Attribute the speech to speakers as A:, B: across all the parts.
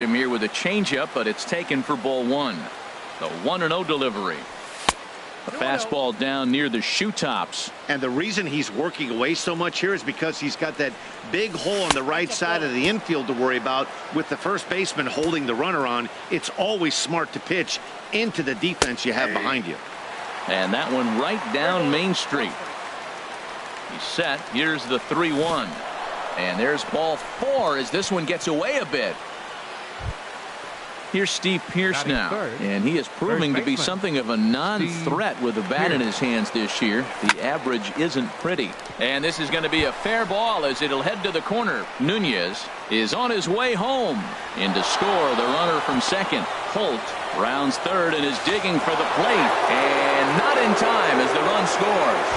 A: Him here with a changeup, but it's taken for ball one. The 1-0 delivery. A fastball down near the shoe tops.
B: And the reason he's working away so much here is because he's got that big hole on the right side of the infield to worry about. With the first baseman holding the runner on, it's always smart to pitch into the defense you have behind you.
A: And that one right down Main Street. He's set. Here's the 3-1. And there's ball 4 as this one gets away a bit. Here's Steve Pearce now, and he is proving to be something of a non-threat with the bat in his hands this year. The average isn't pretty. And this is going to be a fair ball as it'll head to the corner. Nunez is on his way home. In to score, the runner from second. Holt rounds third and is digging for the plate. And not in time as the run scores.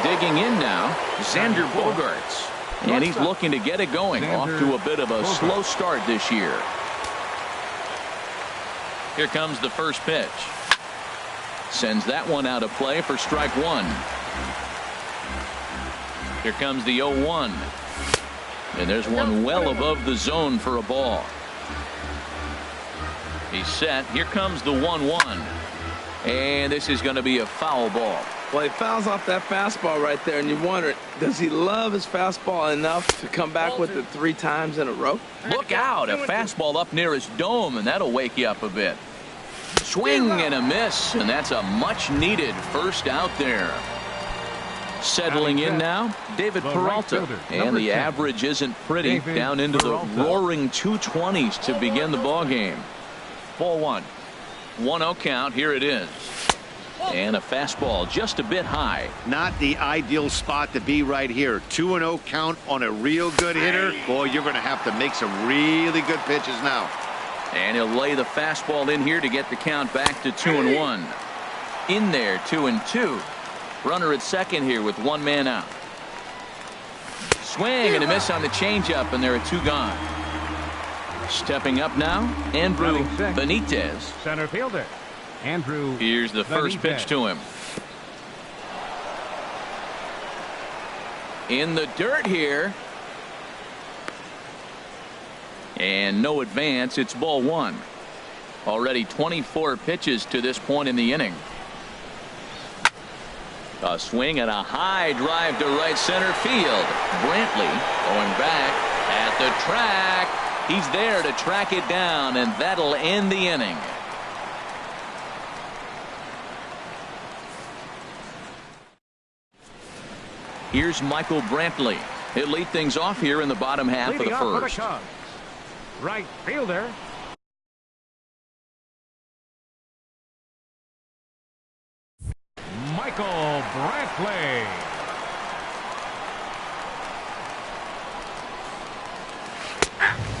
A: Digging in now, Xander Bogaerts. And he's looking to get it going. Off to a bit of a slow start this year. Here comes the first pitch. Sends that one out of play for strike one. Here comes the 0-1. And there's one well above the zone for a ball. He's set. Here comes the 1-1. And this is going to be a foul ball.
C: Well, he fouls off that fastball right there, and you wonder, does he love his fastball enough to come back with it 3 times in a row?
A: Look out, a fastball up near his dome, and that'll wake you up a bit. Swing and a miss, and that's a much-needed first out there. Settling in now, David Peralta, and the average isn't pretty, down into the roaring 220s to begin the ball game. Ball 1. 1-0 count. Here it is. And a fastball just a bit high.
B: Not the ideal spot to be right here. 2-0 count on a real good hitter. Boy, you're going to have to make some really good pitches now.
A: And he'll lay the fastball in here to get the count back to 2-1. In there, 2-2. Runner at second here with 1 man out. Swing and a miss on the changeup, and there are 2 gone. Stepping up now, Andrew Benitez.
D: Center fielder. Andrew.
A: Here's the first pitch to him. In the dirt here. And no advance. It's ball 1. Already 24 pitches to this point in the inning. A swing and a high drive to right center field. Brantley going back at the track. He's there to track it down, and that'll end the inning. Here's Michael Brantley. He'll lead things off here in the bottom half of the first.
D: Right fielder. Michael Brantley.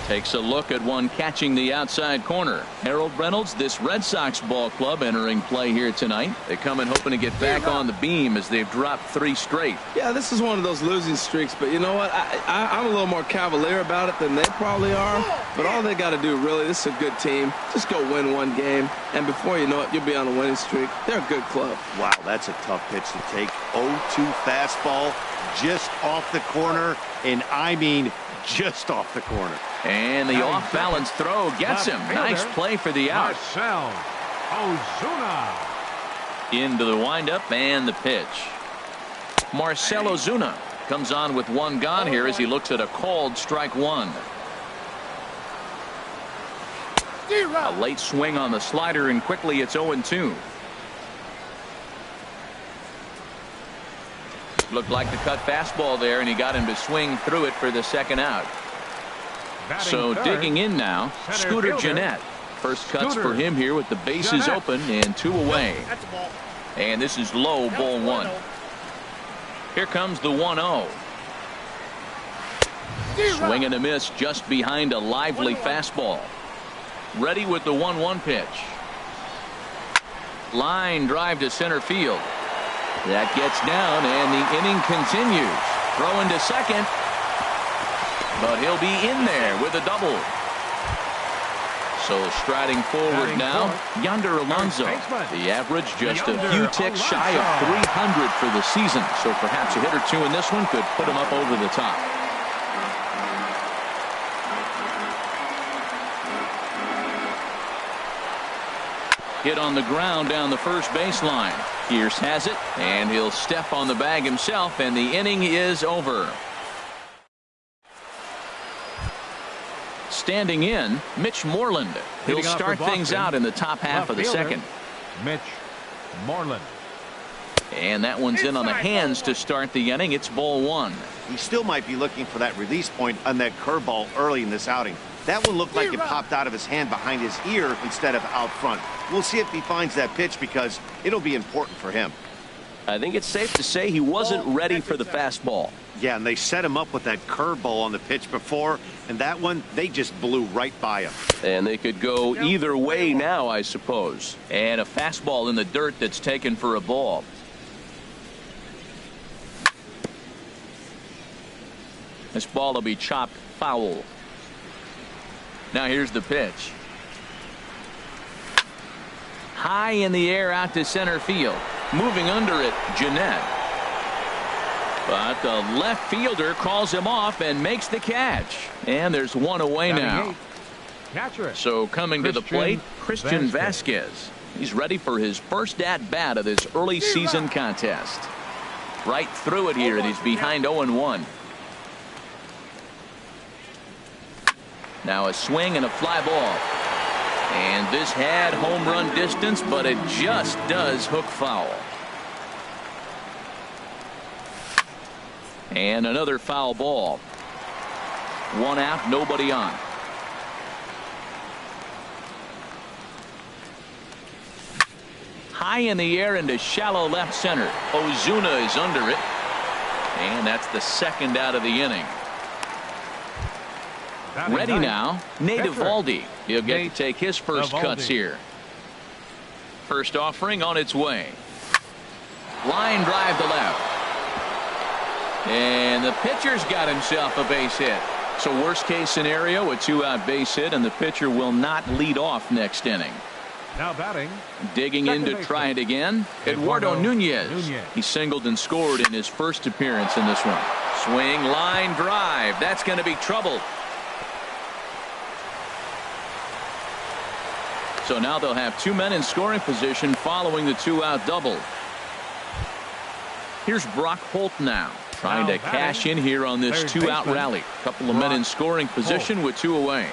A: Takes a look at one catching the outside corner. Harold Reynolds, this Red Sox ball club entering play here tonight. They come in hoping to get back on the beam as they've dropped 3 straight.
C: Yeah, this is one of those losing streaks, but you know what? I'm a little more cavalier about it than they probably are. But all they got to do, really, this is a good team. Just go win 1 game, and before you know it, you'll be on a winning streak. They're a good club.
B: Wow, that's a tough pitch to take. 0-2 fastball just off the corner, and I mean just off the corner.
A: And the off-balance throw gets him. Nice play for the out.
D: Marcell Ozuna.
A: Into the windup and the pitch. Marcell Ozuna comes on with 1 gone here as he looks at a called strike 1. A late swing on the slider, and quickly it's 0-2. Looked like the cut fastball there, and he got him to swing through it for the second out. So digging in now, Scooter Gennett. First cuts for him here with the bases open and 2 away. And this is low, ball 1. Here comes the 1-0. Swing and a miss just behind a lively fastball. Ready with the 1-1 pitch. Line drive to center field. That gets down, and the inning continues. Throw into second. But he'll be in there with a double. So striding forward now, Yonder Alonso. The average just a few ticks shy of 300 for the season. So perhaps a hit or 2 in this one could put him up over the top. hit on the ground down the first baseline. Pierce has it, and he'll step on the bag himself, and the inning is over. Standing in, Mitch Moreland. He'll start things out in the top half of the second.
D: Mitch Moreland.
A: And that one's in on the hands to start the inning. It's ball one.
B: He still might be looking for that release point on that curveball early in this outing. That one looked like it popped out of his hand behind his ear instead of out front. We'll see if he finds that pitch because it'll be important for him.
E: I think it's safe to say he wasn't ready for the fastball.
B: Yeah, and they set him up with that curveball on the pitch before, and that one, they just blew right by him.
E: And they could go either way now, I suppose.
A: And a fastball in the dirt that's taken for a ball. This ball will be chopped foul. Now here's the pitch. High in the air out to center field. Moving under it, Jeanette. But the left fielder calls him off and makes the catch. And there's one away now. So coming to the plate, Christian Vasquez. He's ready for his first at-bat of this early season contest. Right through it here, and he's behind 0-1. Now a swing and a fly ball. And this had home run distance, but it just does hook foul. And another foul ball. One out, nobody on. High in the air into shallow left center. Ozuna is under it. And that's the second out of the inning. Ready now, Nate Eovaldi. He'll get to take his first cuts here. First offering on its way. Line drive to left. And the pitcher's got himself a base hit. So worst case scenario, a 2-out base hit, and the pitcher will not lead off next inning.
D: Now batting.
A: Digging in to try it again, Eduardo Nunez. He singled and scored in his first appearance in this one. Swing, line drive. That's going to be trouble. So now they'll have two men in scoring position following the 2-out double. Here's Brock Holt now, trying to cash in here on this 2-out rally. Couple of men in scoring position with 2 away.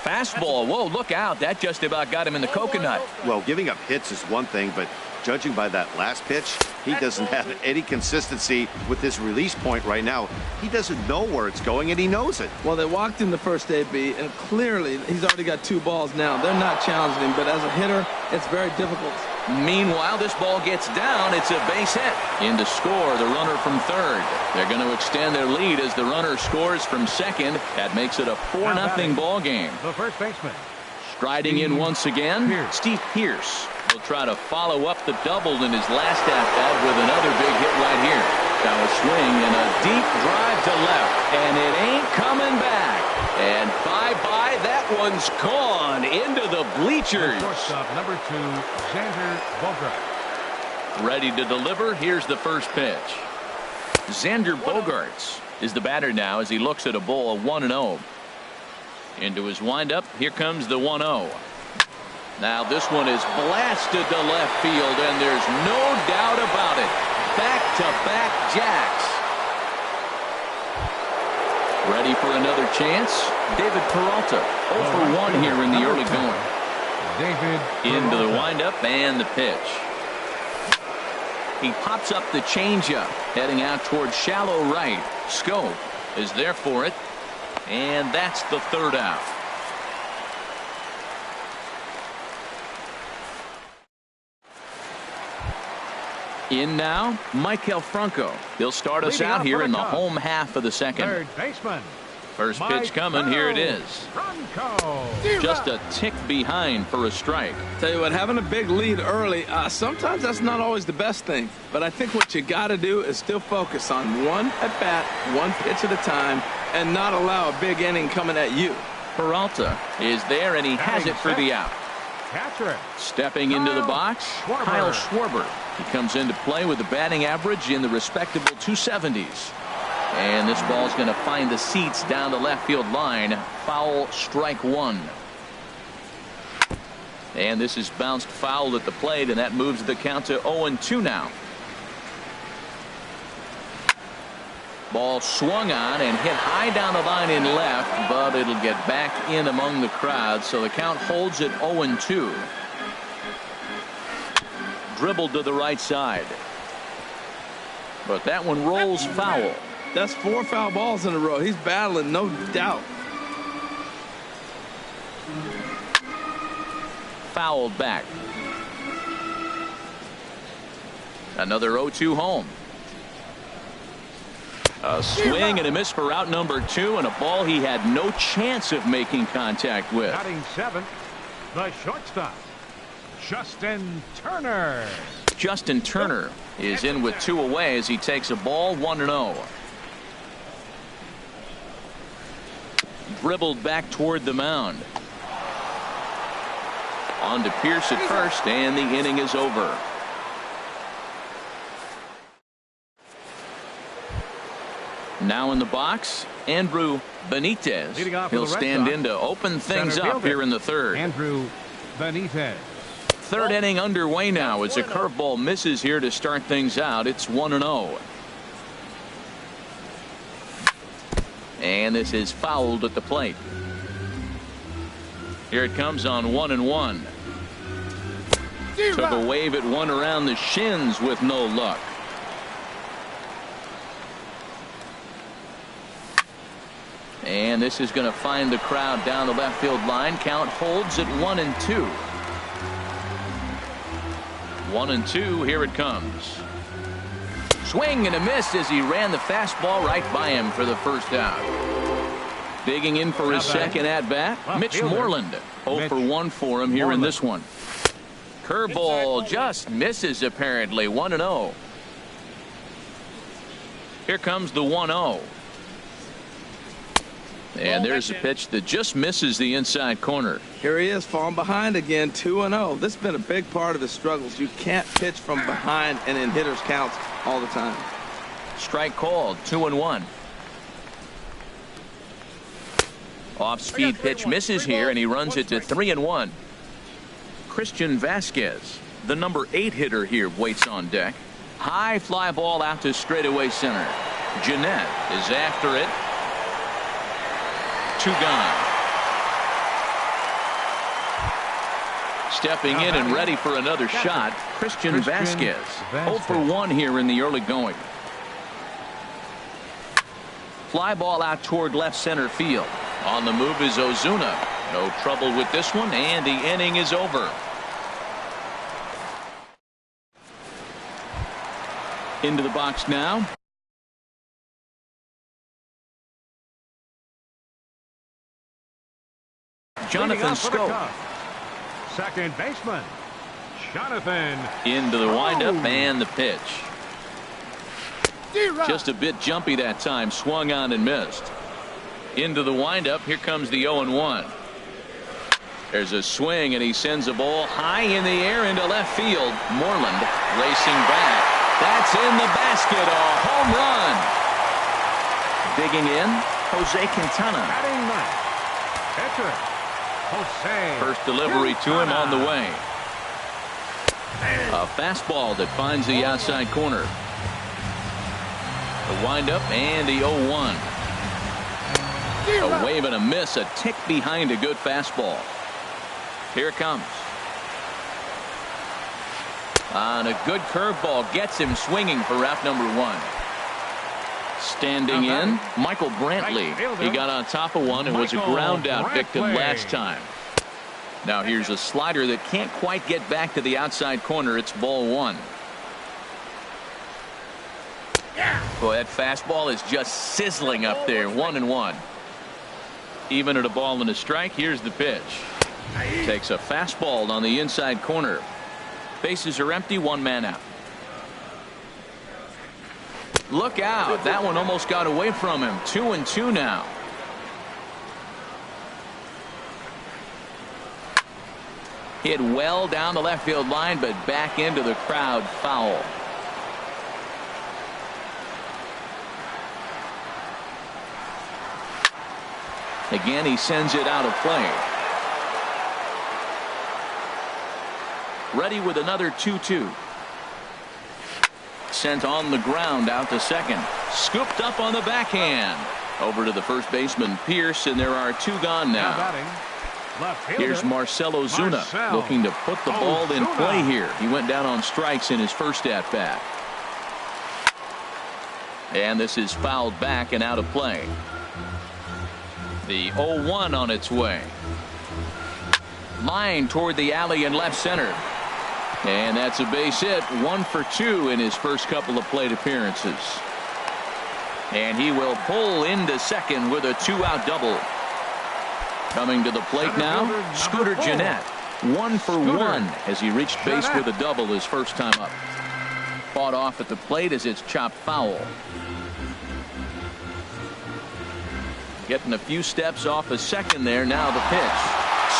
A: Fastball. Whoa, look out. That just about got him in the coconut.
B: Well, giving up hits is one thing, but judging by that last pitch, he doesn't have any consistency with this release point right now. He doesn't know where it's going, and he knows it.
C: Well, they walked in the first AB, and clearly he's already got 2 balls now. They're not challenging him, but as a hitter, it's very difficult.
A: Meanwhile, this ball gets down. It's a base hit. In to score, the runner from third. They're going to extend their lead as the runner scores from second. That makes it a 4-0 ball game.
D: The first baseman.
A: Striding in once again, Steve Pierce. He'll try to follow up the double in his last at-bat with another big hit right here. Now a swing and a deep drive to left, and it ain't coming back. And bye-bye, that one's gone into the bleachers.
D: Shortstop number 2, Xander Bogaerts.
A: Ready to deliver. Here's the first pitch. Xander Bogaerts is the batter now as he looks at a ball 1-0. Into his windup. Here comes the 1-0. Now this one is blasted to left field, and there's no doubt about it. Back-to-back jacks. Ready for another chance. David Peralta 0 for 1 here in the early going.
D: David
A: Into the windup and the pitch. He pops up the changeup, heading out towards shallow right. Scope is there for it, and that's the 3rd out. In now, Michael Franco. He'll start us out here in the home half of the second.
D: Third baseman.
A: First pitch coming. Here it is.
D: Franco.
A: Just a tick behind for a strike.
C: Tell you what, having a big lead early, sometimes that's not always the best thing. But I think what you got to do is still focus on one at-bat, one pitch at a time, and not allow a big inning coming at you.
A: Peralta is there, and he has it for the out.
D: Catcher.
A: Stepping into the box, Kyle Schwarber. He comes into play with a batting average in the respectable 270s. And this ball's going to find the seats down the left field line. Foul, strike 1. And this is bounced foul at the plate, and that moves the count to 0-2 now. Ball swung on and hit high down the line in left, but it'll get back in among the crowd, so the count holds at 0-2. Dribbled to the right side, but that one rolls foul.
C: That's 4 foul balls in a row. He's battling, no doubt.
A: Fouled back. Another 0-2 home. A swing and a miss for out number 2, and a ball he had no chance of making contact with.
D: Batting 7th, the shortstop, Justin Turner.
A: Justin Turner is in with 2 away as he takes a ball 1-0. Dribbled back toward the mound. On to Pierce at first, and the inning is over. Now in the box, Andrew Benitez. He'll stand in to open things up here in the third.
D: Andrew Benitez.
A: Third inning underway now as a curveball misses here to start things out. It's 1-0. And this is fouled at the plate. Here it comes on 1-1. Took a wave at one around the shins with no luck. And this is going to find the crowd down the left field line. Count holds at 1-2. 1-2. Here it comes. Swing and a miss as he ran the fastball right by him for the first out. Digging in for his second at bat, Mitch Moreland. 0 for 1 for him here in this one. Curveball just misses apparently. 1-0. Here comes the 1-0. And there's a pitch that just misses the inside corner.
C: Here he is, falling behind again, 2-0. This has been a big part of his struggles. You can't pitch from behind and in hitters' counts all the time.
A: Strike called, 2-1. Off-speed pitch misses here, and he runs it to 3-1. Christian Vasquez, the number 8 hitter here, waits on deck. High fly ball out to straightaway center. Jeanette is after it. 2 gone. Stepping in and ready for another shot, Christian Vasquez. 0 for 1 here in the early going. Fly ball out toward left center field. On the move is Ozuna. No trouble with this one, and the inning is over. Into the box now. Jonathan Scope.
D: Second baseman, Jonathan.
A: Into the windup and the pitch. Just a bit jumpy that time. Swung on and missed. Into the windup. Here comes the 0-1. There's a swing, and he sends a ball high in the air into left field. Moreland racing back. That's in the basket. A home run. Digging in, Jose Quintana.
D: Batting ninth, pitcher, Jose.
A: First delivery to him on the way. A fastball that finds the outside corner. The windup and the 0-1. A wave and a miss, a tick behind a good fastball. Here it comes. On a good curveball gets him swinging for out number 1. Standing in, Michael Brantley. He got on top of one and was a ground out victim last time. Now here's a slider that can't quite get back to the outside corner. It's ball 1. Boy, that fastball is just sizzling up there. 1-1. Even at a ball and a strike. Here's the pitch. Takes a fastball on the inside corner. Bases are empty. 1 man out. Look out. That one almost got away from him. 2-2 now. Hit well down the left field line, but back into the crowd. Foul. Again, he sends it out of play. ready with another 2-2. Sent on the ground out to second. Scooped up on the backhand. Over to the first baseman, Pierce, and there are 2 gone now. Here's Marcell Ozuna looking to put the ball in play here. He went down on strikes in his first at-bat. And this is fouled back and out of play. The 0-1 on its way. Line toward the alley in left center. And that's a base hit. 1 for 2 in his first couple of plate appearances. And he will pull into second with a 2-out double. Coming to the plate now, Scooter Gennett. 1 for 1 as he reached base with a double his first time up. Fought off at the plate as it's chopped foul. Getting a few steps off a second there. Now the pitch.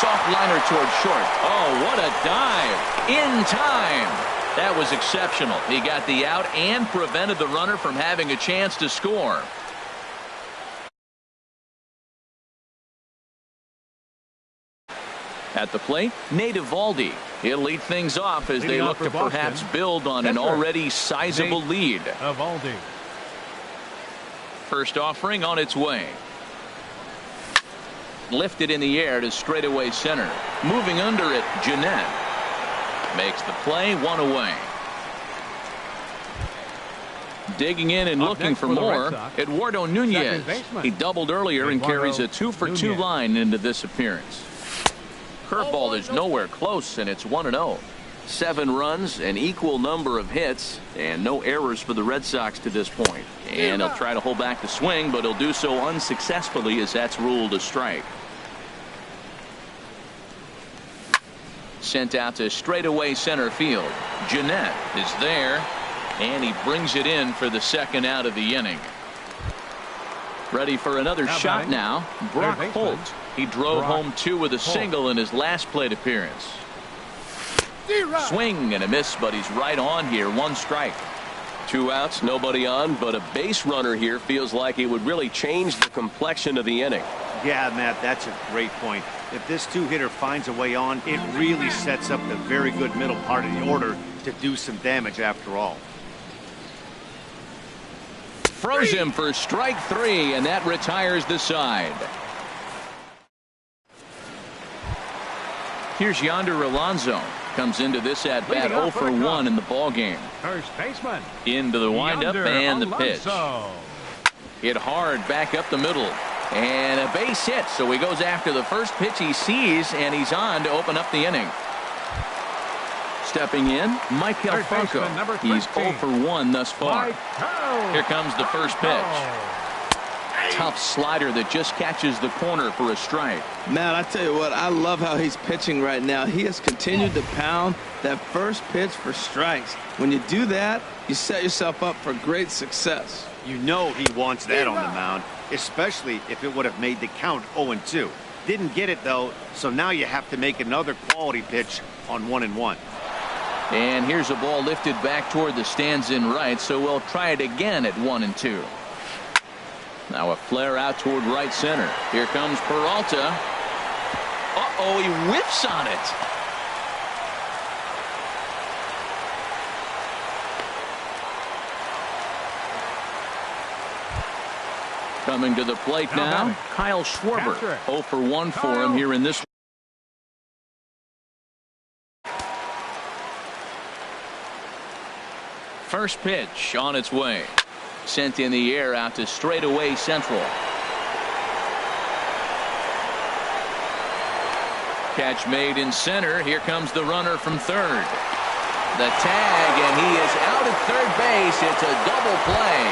A: Soft liner toward short. Oh, what a dive. In time. That was exceptional. He got the out and prevented the runner from having a chance to score. At the plate, Nate Eovaldi. He'll lead things off as they look to perhaps build on an already sizable lead.
D: Eovaldi.
A: First offering on its way. Lifted in the air to straightaway center. Moving under it, Gennett. Makes the play, 1 away. Digging in and looking for more, Eduardo Nunez. He doubled earlier and carries a 2 for 2 line into this appearance. Curveball is nowhere close, and it's 1-0. 7 runs, an equal number of hits, and no errors for the Red Sox to this point. And he'll try to hold back the swing, but he'll do so unsuccessfully as that's ruled a strike. Sent out to straightaway center field. Gennett is there, and he brings it in for the second out of the inning. Ready for another shot now. Brock Holt. He drove home 2 with a single in his last plate appearance. Swing and a miss, but he's right on here. 1 strike.
E: 2 outs, nobody on, but a base runner here feels like it would really change the complexion of the inning.
B: Yeah, Matt, that's a great point. If this 2-hitter finds a way on, it really sets up the very good middle part of the order to do some damage after all.
A: Froze him for strike 3, and that retires the side. Here's Yonder Alonso. Comes into this at bat 0 for 1 in the ball game.
D: First baseman.
A: Into the windup and the pitch. Hit hard back up the middle. And a base hit, so he goes after the first pitch he sees, and he's on to open up the inning. Stepping in, Maikel Franco. He's 0 for 1 thus far. Here comes the first pitch. Tough slider that just catches the corner for a strike.
C: Man, I tell you what, I love how he's pitching right now. He has continued to pound that first pitch for strikes. When you do that, you set yourself up for great success.
B: You know he wants that on the mound, especially if it would have made the count 0-2. Didn't get it, though, so now you have to make another quality pitch on 1-1.
A: And here's a ball lifted back toward the stands in right, so we'll try it again at 1-2. Now a flare out toward right center. Here comes Peralta. Uh-oh, he whiffs on it. Coming to the plate now, Kyle Schwarber. 0 for 1 for him here in this one. First pitch on its way. Sent in the air out to straightaway central. Catch made in center. Here comes the runner from third. The tag, and he is out at third base. It's a double play.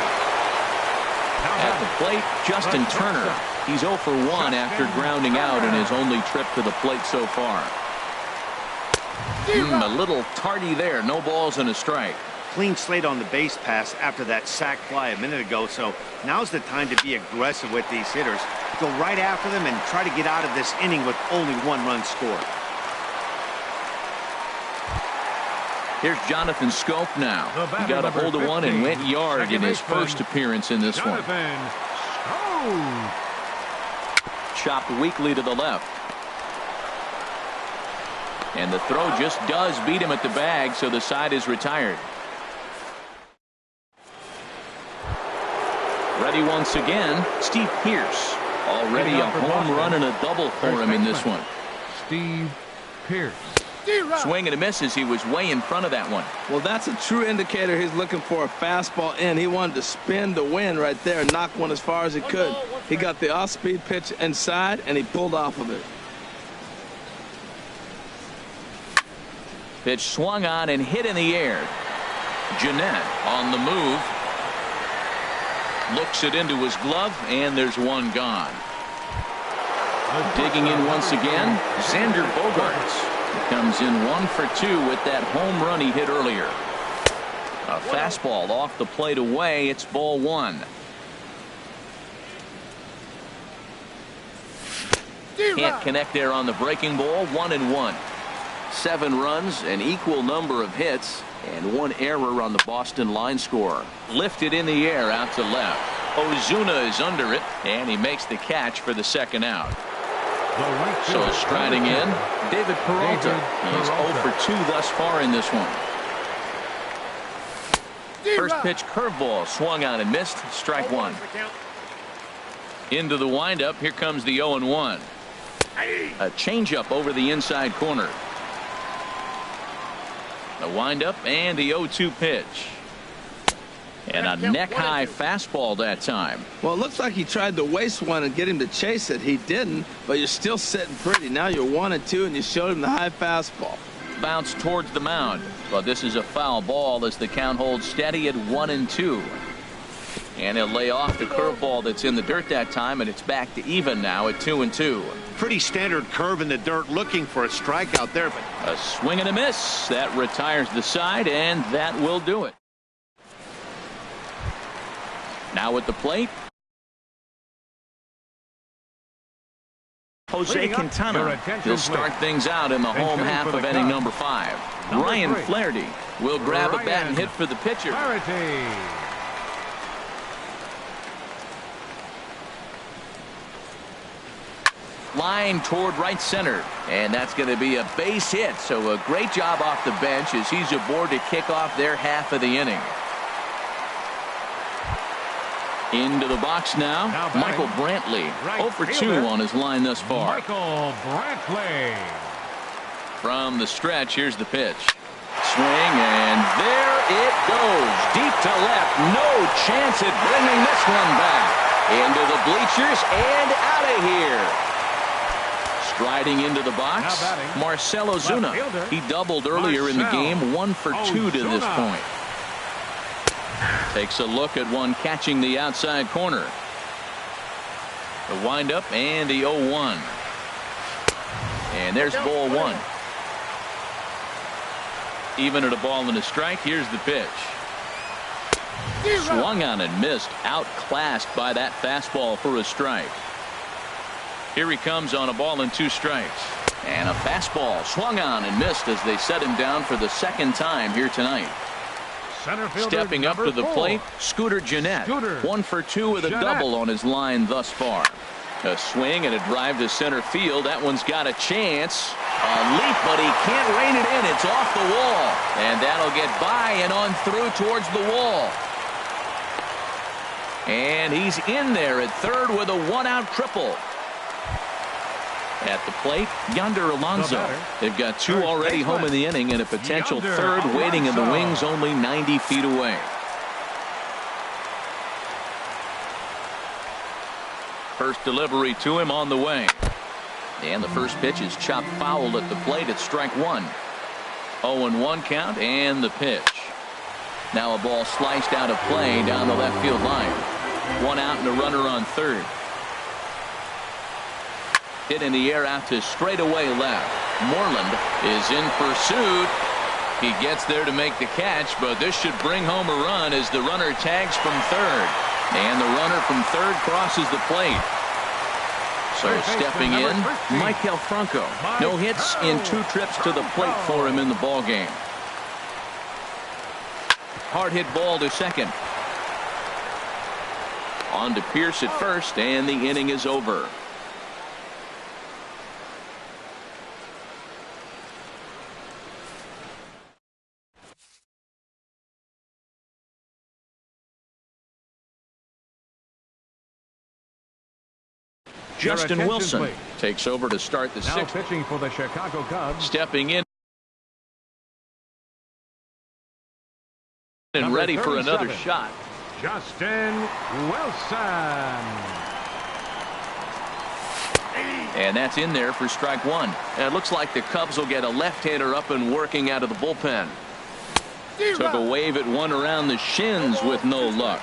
A: At the plate, Justin Turner. He's 0 for 1 after grounding out in his only trip to the plate so far. A little tardy there. No balls and a strike.
B: Clean slate on the base pass after that sac fly a minute ago, so now's the time to be aggressive with these hitters. Go right after them and try to get out of this inning with only 1 run scored.
A: Here's Jonathan Scope now. He got a hold of one and went yard in his first appearance in this one. Chopped weakly to the left. And the throw just does beat him at the bag, so the side is retired. Ready once again, Steve Pearce. Already a home run and a double for him in this one.
D: Steve Pearce.
A: Swing and a miss as he was way in front of that one.
C: Well, that's a true indicator he's looking for a fastball in. He wanted to spin the wind right there and knock one as far as he could. He got the off-speed pitch inside, and he pulled off of it.
A: Pitch swung on and hit in the air. Jeanette on the move. Looks it into his glove, and there's one gone. Digging in once again, Xander Bogaerts. He comes in 1 for 2 with that home run he hit earlier. A fastball off the plate away. It's ball 1. Can't connect there on the breaking ball. 1-1. 7 runs, an equal number of hits, and 1 error on the Boston line score. Lifted in the air out to left. Ozuna is under it, and he makes the catch for the second out. So striding in, David Peralta. He's 0 for 2 thus far in this one. First pitch curveball swung on and missed. Strike 1. Into the windup. Here comes the 0-1. A changeup over the inside corner. The windup and the 0-2 pitch. And a neck-high fastball that time.
C: Well, it looks like he tried to waste one and get him to chase it. He didn't, but you're still sitting pretty. Now you're 1-2, and you showed him the high fastball.
A: Bounce towards the mound. But this is a foul ball as the count holds steady at 1-2. And he'll lay off the curveball that's in the dirt that time, and it's back to even now at 2-2.
B: Pretty standard curve in the dirt, looking for a strikeout there. But
A: a swing and a miss. That retires the side, and that will do it. Now at the plate, Jose Quintana. He'll start things out in the home half of inning number 5. Ryan Flaherty will grab a bat and hit for the pitcher. Line toward right center, and that's going to be a base hit. So a great job off the bench as he's aboard to kick off their half of the inning. Into the box now Michael Brantley. 0 for 2 on his line thus far.
D: Michael Brantley.
A: From the stretch, here's the pitch. Swing, and there it goes. Deep to left. No chance at bringing this one back. Into the bleachers and out of here. Striding into the box, Marcell Ozuna. He doubled earlier in the game. 1 for 2 to this point. Takes a look at one catching the outside corner. The windup and the 0-1. And there's ball 1. Even at a ball and a strike. Here's the pitch. Swung on and missed. Outclassed by that fastball for a strike. Here he comes on a ball and 2 strikes. And a fastball swung on and missed as they set him down for the second time here tonight. Stepping up to the plate, Scooter Jeanette. 1 for 2 with a double on his line thus far. A swing and a drive to center field. That one's got a chance. A leap, but he can't rein it in. It's off the wall. And that'll get by and on through towards the wall. And he's in there at third with a 1-out triple. At the plate, Yonder Alonso. They've got 2 already home in the inning and a potential third waiting in the wings only 90 feet away. First delivery to him on the way. And the first pitch is chopped foul at the plate. It's strike 1. 0-1 count and the pitch. Now a ball sliced out of play down the left field line. 1 out and a runner on third. Hit in the air out to straightaway left. Moreland is in pursuit. He gets there to make the catch, but this should bring home a run as the runner tags from third. And the runner from third crosses the plate. So stepping in, Maikel Franco. No hits in 2 trips to the plate for him in the ballgame. Hard hit ball to second. On to Pearce at first, and the inning is over. Justin Wilson takes over to start the
D: Now
A: sixth.
D: pitching for the Chicago Cubs.
A: Stepping in and
D: Number
A: ready for another
D: 37,
A: shot.
D: Justin Wilson.
A: And that's in there for strike one. And it looks like the Cubs will get a left-hander up and working out of the bullpen. Took a wave at one around the shins with no luck.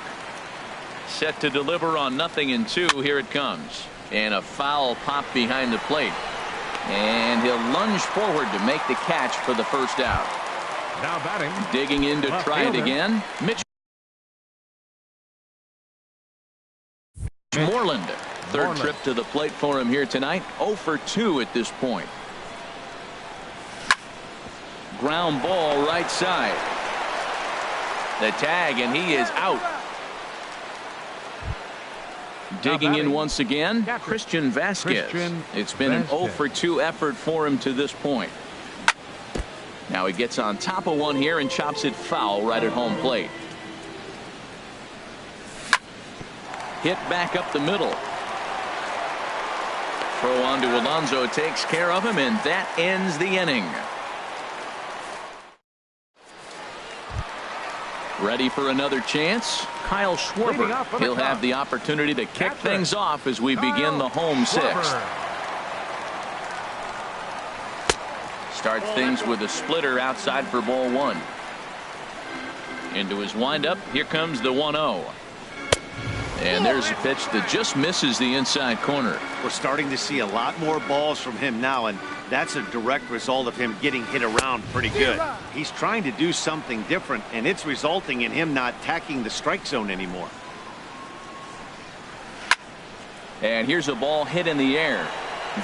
A: Set to deliver on 0-2. Here it comes. And a foul pop behind the plate. And he'll lunge forward to make the catch for the first out.
D: Now batting.
A: Digging in to try it again. Mitch Moreland. Third trip to the plate for him here tonight. 0 for 2 at this point. Ground ball right side. The tag, and he is out. Digging in once again, Christian Vasquez. It's been an 0 for 2 effort for him to this point. Now he gets on top of one here and chops it foul right at home plate. Hit back up the middle. Throw on to Alonso takes care of him, and that ends the inning. Ready for another chance? Kyle Schwarber. He'll have the opportunity to kick things off as we begin the home sixth. Starts things with a splitter outside for ball one. Into his windup. Here comes the 1-0. And there's a pitch that just misses the inside corner.
B: We're starting to see a lot more balls from him now, and that's a direct result of him getting hit around pretty good. He's trying to do something different, and it's resulting in him not tacking the strike zone anymore.
A: And here's a ball hit in the air.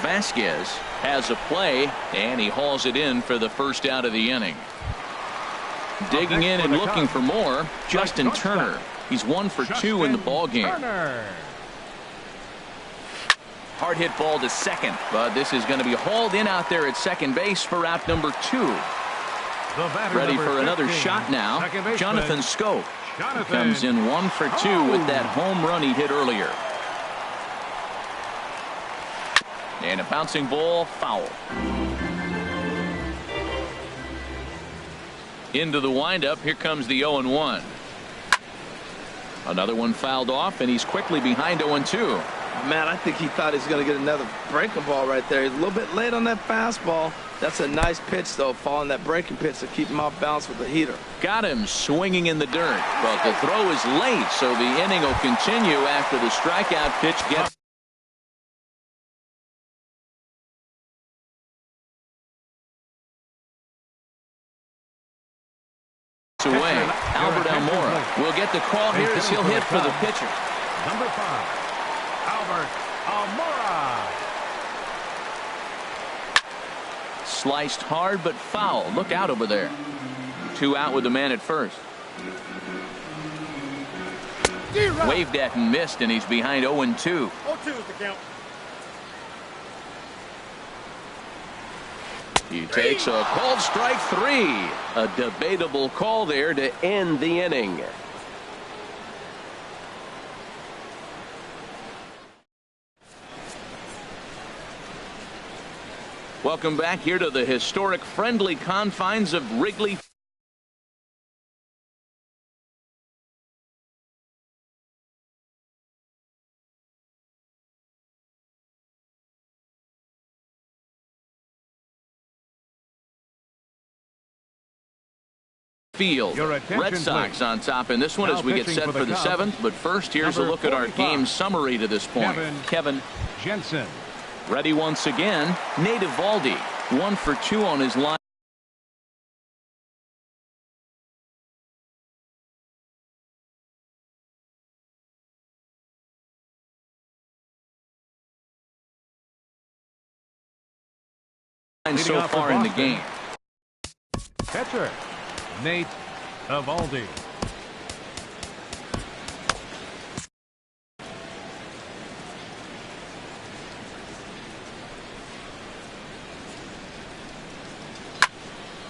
A: Vasquez has a play, and he hauls it in for the first out of the inning. Digging in and looking for more, Justin Turner. He's 1 for 2 in the ball game. Hard hit ball to second, but this is going to be hauled in out there at second base for out number 2. Ready for another shot now. Jonathan Schoop comes in 1 for 2 with that home run he hit earlier. And a bouncing ball, foul. Into the windup. Here comes the 0-1. Another one fouled off, and he's quickly behind 0-2.
C: Man, I think he thought he was going to get another breaking ball right there. He's a little bit late on that fastball. That's a nice pitch, though, following that breaking pitch to keep him off balance with the heater.
A: Got him swinging in the dirt, but the throw is late, so the inning will continue after the strikeout pitch gets away. Albert Almora will get the call here as he'll hit for the pitcher.
D: Number 5, Albert Almora.
A: Sliced hard but foul. Look out over there. 2 out with the man at first. Waved at and missed, and he's behind 0-2.
B: 0-2 is the count.
A: He takes a called strike 3. A debatable call there to end the inning. Welcome back here to the historic friendly confines of Wrigley Field. Red Sox on top in this one as we get set for the 7th. But first, here's a look at our game summary to this point. Kevin
D: Jensen.
A: Ready once again. Nate Eovaldi 1 for 2 on his line. So far in the game.
D: Catcher Nate Eovaldi.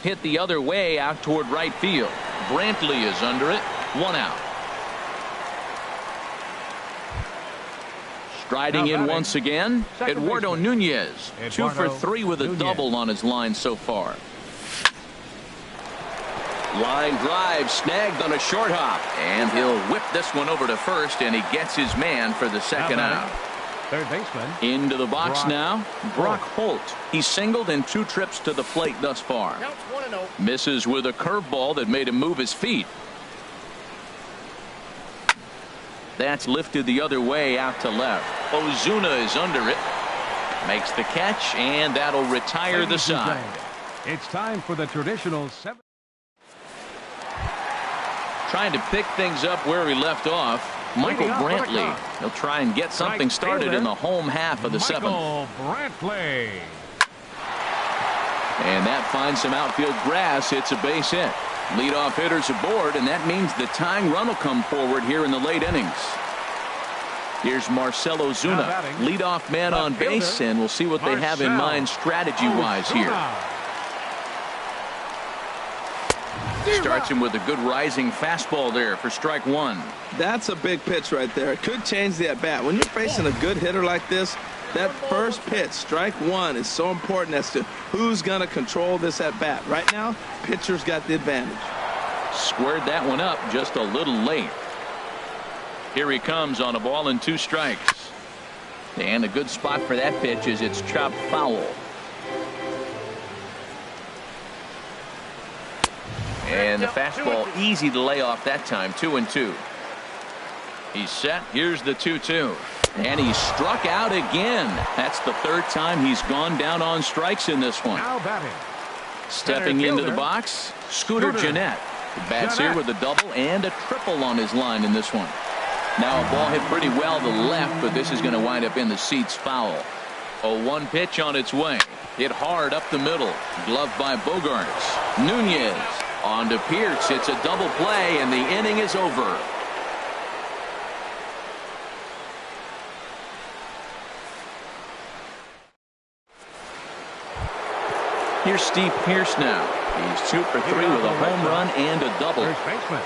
A: Hit the other way out toward right field. Brantley is under it. 1 out. Striding in once again, Eduardo Nunez. 2 for 3 with a double on his line so far.
E: Line drive snagged on a short hop.
A: And he'll whip this one over to first, and he gets his man for the second out.
D: Third baseman.
A: Into the box now, Brock Holt. He's singled in 2 trips to the plate thus far. Misses with a curveball that made him move his feet. That's lifted the other way out to left. Ozuna is under it. Makes the catch, and that'll retire the side.
D: It's time for the traditional 7.
A: Trying to pick things up where he left off, Michael Brantley. He'll try and get something started in the home half of the 7th.
D: Michael Brantley.
A: And that finds some outfield grass. It's a base hit. Leadoff hitters aboard, and that means the tying run will come forward here in the late innings. Here's Marcell Ozuna, leadoff man on base, and we'll see what they have in mind strategy-wise here. Starts him with a good rising fastball there for strike 1.
C: That's a big pitch right there. It could change the at-bat. When you're facing a good hitter like this, that first pitch, strike 1, is so important as to who's going to control this at-bat. Right now, pitcher's got the advantage.
A: Squared that one up just a little late. Here he comes on a ball and 2 strikes. And a good spot for that pitch is it's chopped foul. And the fastball easy to lay off that time. 2-2. He's set. Here's the 2-2. And he struck out again. That's the 3rd time he's gone down on strikes in this one.
D: Now batting.
A: Stepping into the box, Scooter Gennett. Bats here with a double and a triple on his line in this one. Now a ball hit pretty well to the left, but this is going to wind up in the seats foul. 0-1 pitch on its way. Hit hard up the middle. Gloved by Bogarts. Nunez on to Pierce. It's a double play, and the inning is over. Here's Steve Pierce now. He's 2 for 3 with a home run and a double.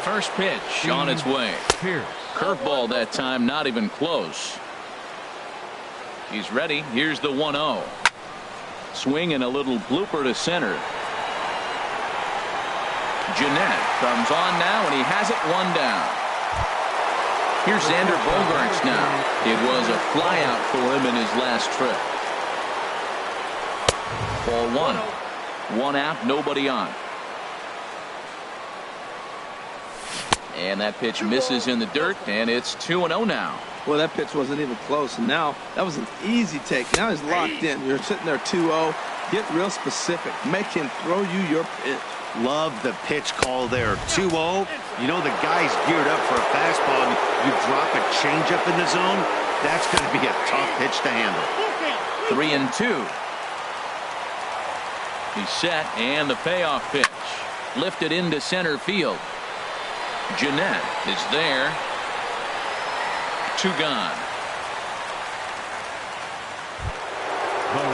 A: First pitch on its way. Curveball that time, not even close. He's ready. Here's the 1-0. Swing and a little blooper to center. Gennett comes on now, and he has it 1 down. Here's Xander Bogaerts now. It was a flyout for him in his last trip. Ball 1. 1 out, nobody on. And that pitch misses in the dirt, and it's 2-0 now.
C: Well, that pitch wasn't even close, and now that was an easy take. Now he's locked in. You're sitting there 2-0. Get real specific. Make him throw you your pitch.
B: Love the pitch call there. 2-0. You know the guy's geared up for a fastball, and you drop a changeup in the zone. That's going to be a tough pitch to handle.
A: 3-2. He's set, and the payoff pitch. Lifted into center field. Gennett is there. 2 gone.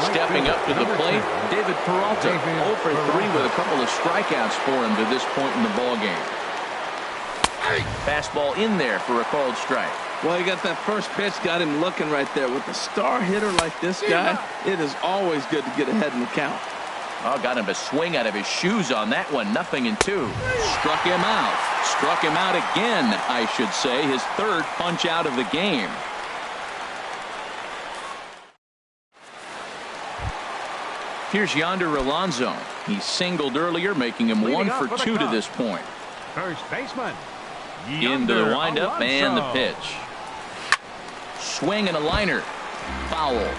A: Stepping up to the plate, David Peralta. 0 for 3 with a couple of strikeouts for him to this point in the ballgame. Fastball in there for a called strike.
C: Well, you got that first pitch, got him looking right there. With a star hitter like this guy, it is always good to get ahead in the count.
A: Oh, got him to swing out of his shoes on that one. 0-2. Struck him out. Struck him out again, I should say. His 3rd punch out of the game. Here's Yonder Alonso. He singled earlier, making him 1 for 2 to this point.
D: First baseman.
A: Into the windup and the pitch. Swing and a liner. Foul.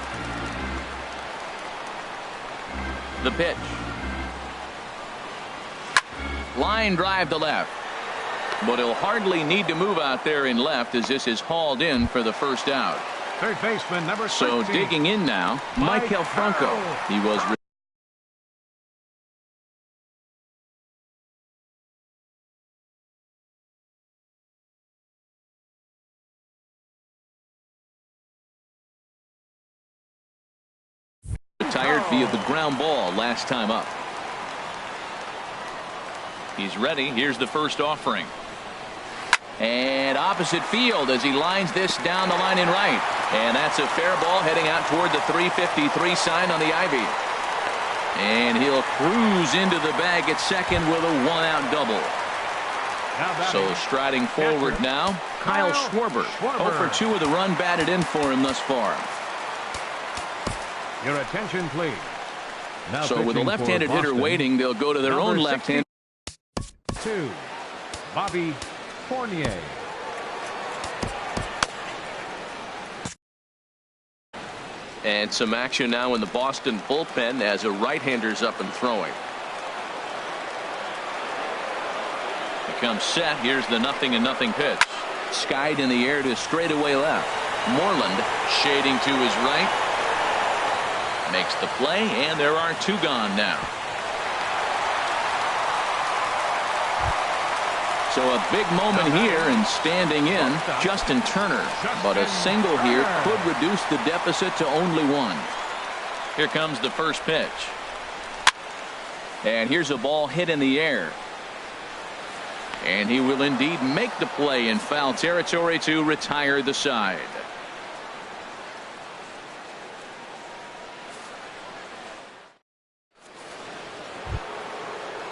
A: The pitch. Line drive to left. But he'll hardly need to move out there in left as this is hauled in for the first out.
D: Third baseman number 13.
A: So digging in now, Maikel Franco. He was retired via the ground ball last time up. He's ready. Here's the first offering. And opposite field as he lines this down the line in right. And that's a fair ball heading out toward the 353 sign on the ivy. And he'll cruise into the bag at second with a one-out double. So striding forward now, Kyle Schwarber. 0 for 2 with a run batted in for him thus far.
D: Your attention, please. Now
A: so with a left-handed hitter waiting, they'll go to their own left-hand.
D: 2, Bobby Fournier.
A: And some action now in the Boston bullpen as a right-hander's up and throwing. Becomes set. Here's the 0-0 pitch. Skied in the air to straightaway left. Moreland shading to his right. Makes the play, and there are 2 gone now. So a big moment here, and standing in, Justin Turner. But a single here could reduce the deficit to only 1. Here comes the first pitch. And here's a ball hit in the air. And he will indeed make the play in foul territory to retire the side.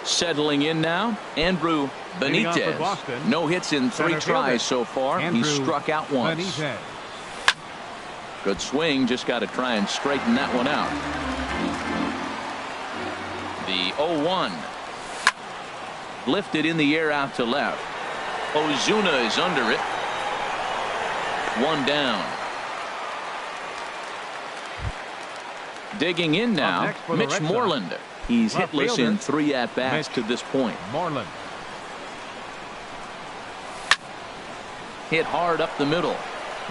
A: Settling in now, Andrew Benitez. No hits in 3 tries so far. He's struck out once. Good swing. Just got to try and straighten that one out. The 0-1. Lifted in the air out to left. Ozuna is under it. 1 down. Digging in now, Mitch Moreland. He's hitless in 3 at-bats to this point.
D: Moreland.
A: Hit hard up the middle.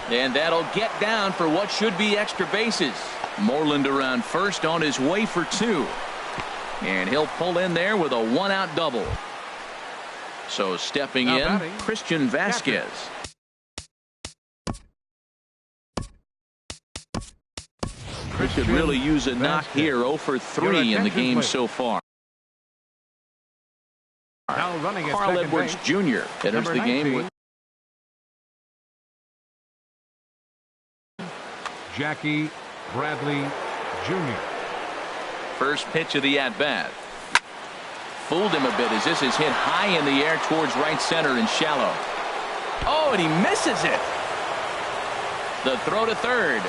A: And that'll get down for what should be extra bases. Moreland around first on his way for 2. And he'll pull in there with a 1-out double. So stepping in, Christian Vasquez. He could really use a knock here. 0 for 3 in the game so far. Carl Edwards Jr. enters the game with
D: Jackie Bradley Jr.
A: First pitch of the at-bat. Fooled him a bit as this is hit high in the air towards right center and shallow. Oh, and he misses it. The throw to third.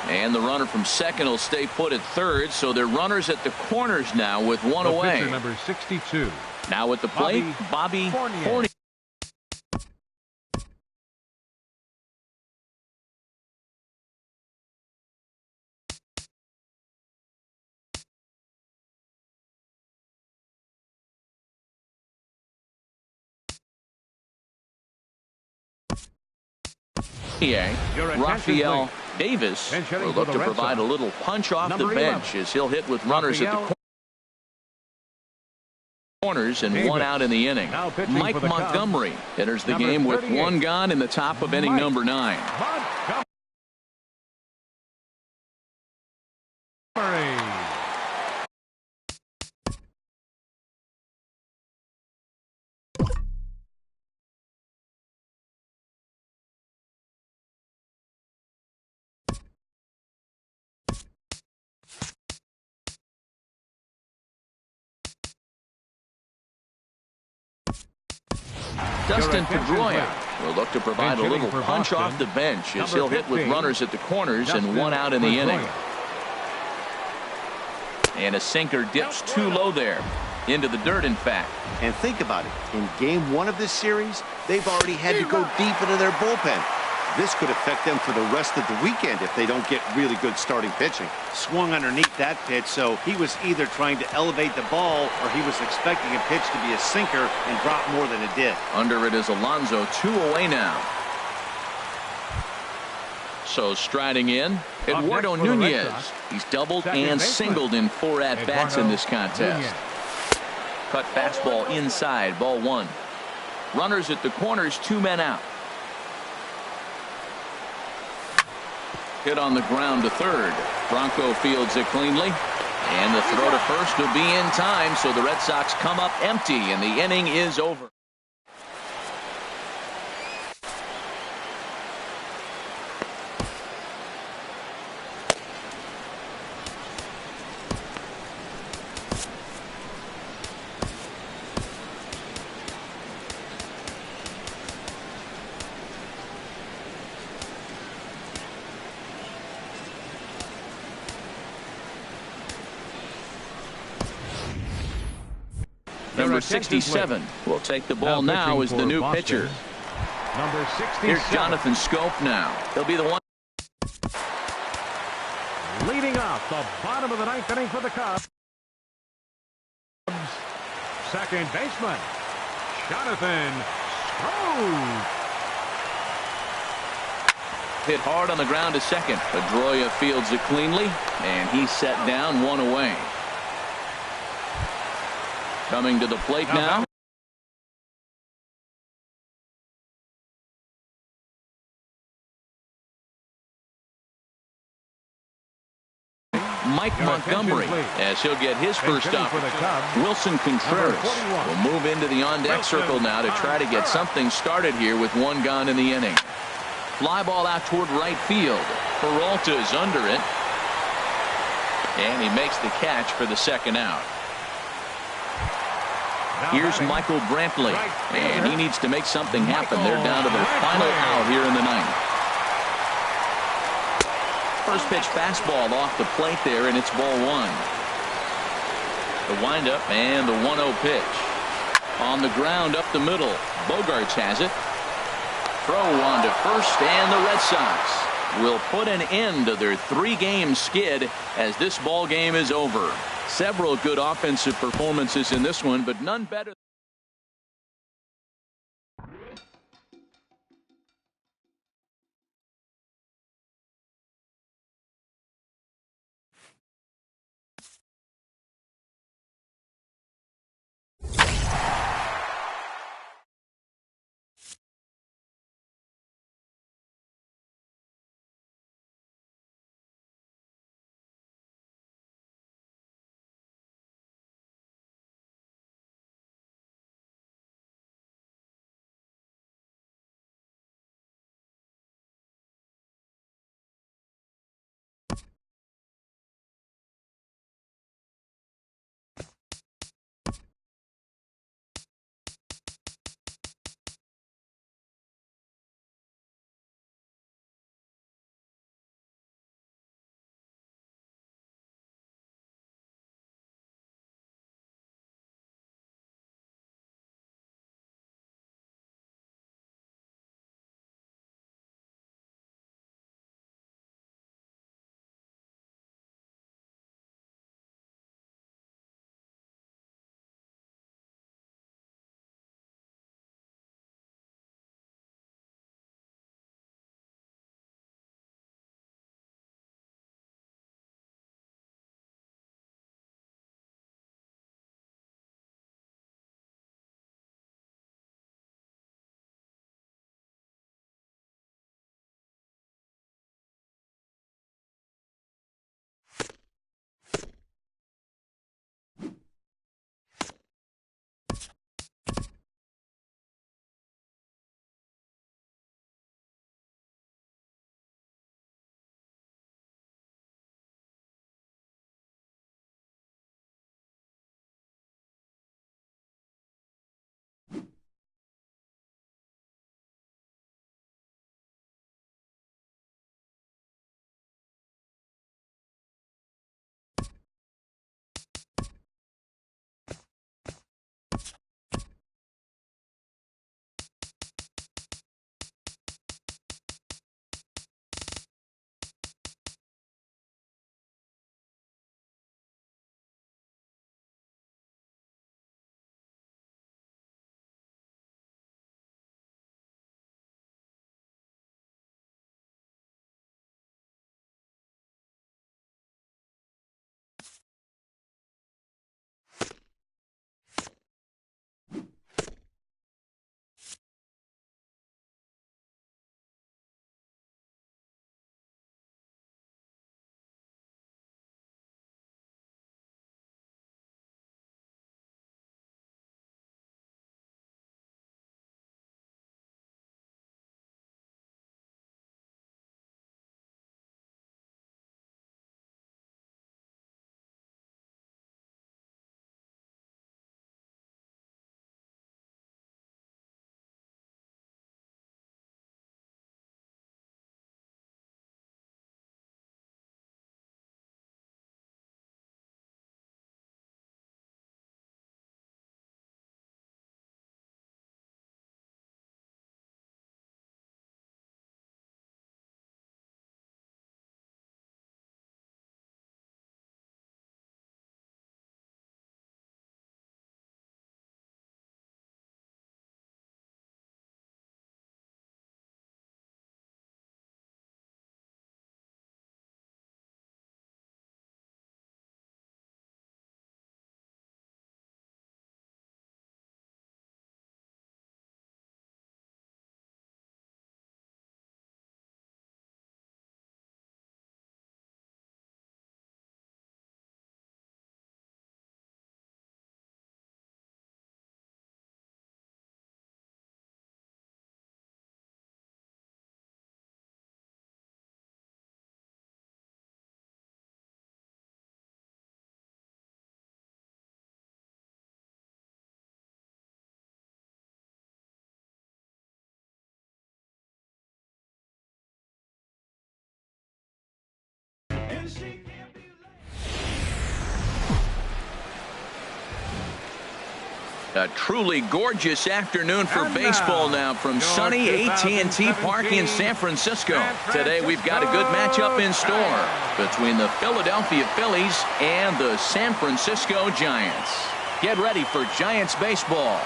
A: And the runner from second will stay put at third, so they're runners at the corners now with 1 away.
D: Pitcher number 62.
A: Now at the plate, Bobby Fournier. Rafael Davis will look to provide a little punch off the bench as he'll hit with runners at the corners and 1 out in the inning. Mike Montgomery enters the game with 1 gone in the top of inning number 9. Dustin Pedroia will look to provide a little punch off the bench as he'll hit with runners at the corners and 1 out in the inning. And a sinker dips too low there. Into the dirt, in fact.
B: And think about it. In game 1 of this series, they've already had to go deep into their bullpen. This could affect them for the rest of the weekend if they don't get really good starting pitching. Swung underneath that pitch, so he was either trying to elevate the ball or he was expecting a pitch to be a sinker and drop more than it did.
A: Under it is Alonso, 2 away now. So striding in, Eduardo Nunez. He's doubled and singled in 4 at-bats in this contest. Cut fastball inside, ball 1. Runners at the corners, 2 men out. Hit on the ground to third. Bronco fields it cleanly. And the throw to first will be in time, so the Red Sox come up empty, and the inning is over. Number 67 will take the ball now as the new pitcher.
D: Number 67.
A: Here's Jonathan Scope now. He'll be the one.
D: Leading off the bottom of the ninth inning for the Cubs. Second baseman, Jonathan Scope.
A: Hit hard on the ground to second. Pedroia fields it cleanly, and he's set down, one away. Coming to the plate now. Mike Montgomery, as he'll get his first opportunity. Wilson Contreras will move into the on-deck circle now to try to get something started here with one gone in the inning. Fly ball out toward right field. Peralta is under it. And he makes the catch for the second out. Here's Michael Brantley. And he needs to make something happen. They're down to their final out here in the ninth. First pitch fastball off the plate there, and it's ball one. The windup and the 1-0 pitch. On the ground up the middle. Bogarts has it. Throw on to first, and the Red Sox will put an end to their 3-game skid as this ball game is over. Several good offensive performances in this one, but none better. A truly gorgeous afternoon for baseball now from sunny AT&T Park in San Francisco. Today we've got a good matchup in store between the Philadelphia Phillies and the San Francisco Giants. Get ready for Giants baseball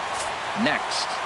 A: next.